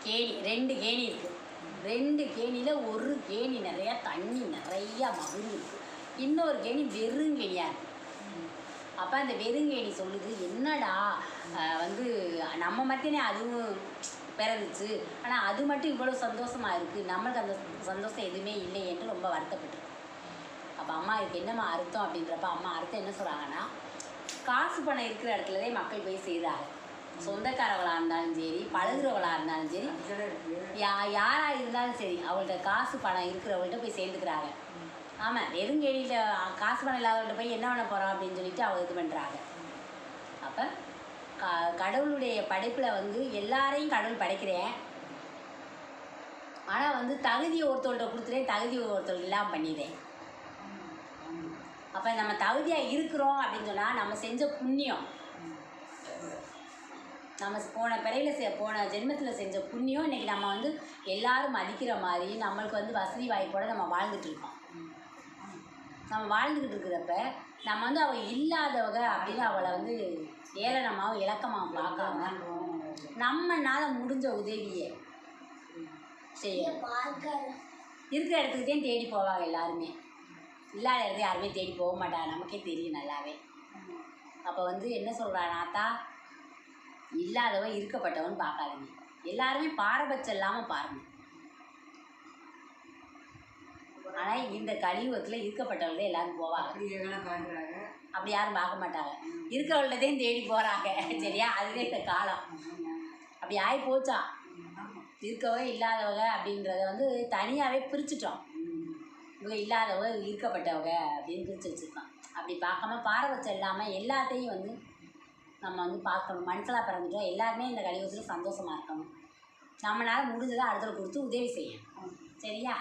கேணி 2 கேணி இருக்குது. 2 கேணியில் ஒரு கேணி நிறையா தண்ணி நிறையா மகிழ்ந்து இருக்குது, இன்னொரு கேணி வெறுங்கேணியாக இருக்குது. அப்போ அந்த வெறுங்கேணி சொல்லுது, என்னடா வந்து நம்ம மட்டுமே அதுவும் பிறந்துச்சு, ஆனால் அது மட்டும் இவ்வளோ சந்தோஷமாக இருக்குது, நம்மளுக்கு அந்த சந்தோஷம் எதுவுமே இல்லை என்று ரொம்ப வருத்தப்பட்டுருக்கு. அப்போ அம்மா இதுக்கு என்னம்மா அர்த்தம் அப்படின்றப்ப அம்மா அர்த்தம் என்ன சொல்கிறாங்கன்னா, காசு பணம் இருக்கிற இடத்துலதே மக்கள் போய் செய்கிறாங்க. சொந்தக்காரவளாக இருந்தாலும் சரி, பழகுறவளாக இருந்தாலும் சரி, யாராக இருந்தாலும் சரி, அவள்கிட்ட காசு பணம் இருக்கிறவங்கள்ட்ட போய் சேர்ந்துக்கிறாங்க. ஆமாம், வெறுங்கேணியில் காசு பணம் இல்லாதவள்கிட்ட போய் என்ன பண்ண போகிறோம் அப்படின்னு சொல்லிட்டு அவள் இது பண்ணுறாங்க. அப்போ கடவுளுடைய படைப்பில் வந்து எல்லாரையும் கடவுள் படைக்கிறேன், ஆனால் வந்து தகுதியை ஒருத்தவள்கிட்ட கொடுத்துட்டேன், தகுதி ஒருத்தவள் இல்லாமல் பண்ணிடுறேன். அப்போ நம்ம தகுதியாக இருக்கிறோம் அப்படின்னு சொன்னால் நம்ம செஞ்ச புண்ணியம், நம்ம போன பிறையில் போன ஜென்மத்தில் செஞ்ச புண்ணியம் இன்றைக்கி நம்ம வந்து எல்லோரும் மதிக்கிற மாதிரி நம்மளுக்கு வந்து வசதி வாய்ப்போடு நம்ம வாழ்ந்துட்டுருக்கோம். நம்ம வாழ்ந்துக்கிட்டு இருக்கிறப்ப நம்ம வந்து அவள் இல்லாதவங்க அப்படின்னு அவளை வந்து ஏளனமாகவும் இலக்கமாகவும் பார்க்காம நம்மளால் முடிஞ்ச உதவியை செய்ய இருக்கிற இடத்துக்கிட்டே தேடி போவாங்க எல்லாருமே. இல்லாத இடத்துல யாருமே தேடி போக மாட்டாங்க, நமக்கே தெரியும் நல்லாவே. அப்போ வந்து என்ன சொல்கிறானாத்தா, இல்லாதவன் இருக்கப்பட்டவன் பார்க்காதீங்க, எல்லாருமே பாரபட்சம் இல்லாமல் பாருங்கள். ஆனால் இந்த கலியுகத்தில் இருக்கப்பட்டவங்களே எல்லாரும் போவாங்க, அப்படி யாரும் பார்க்க மாட்டாங்க, இருக்கிறவங்களதையும் தேடி போகிறாங்க. சரியா, அதுவே இந்த காலம் அப்படி ஆகி போச்சா. இருக்கவே இல்லாதவங்க அப்படின்றத வந்து தனியாகவே பிரிச்சுட்டோம். இவங்க இல்லாதவங்க இருக்கப்பட்டவங்க அப்படின்னு பிரித்து வச்சுருக்கோம். அப்படி பார்க்காம பாரபட்சம் இல்லாமல் எல்லாத்தையும் வந்து நம்ம வந்து பார்க்கணும். மனுஷனாக பிறந்துட்டோம், எல்லாருமே இந்த கலியுகத்தில் சந்தோஷமாக இருக்கணும். நம்மளால் முடிஞ்சதை அடுத்தவங்க கொடுத்து உதவி செய்யணும். சரியா?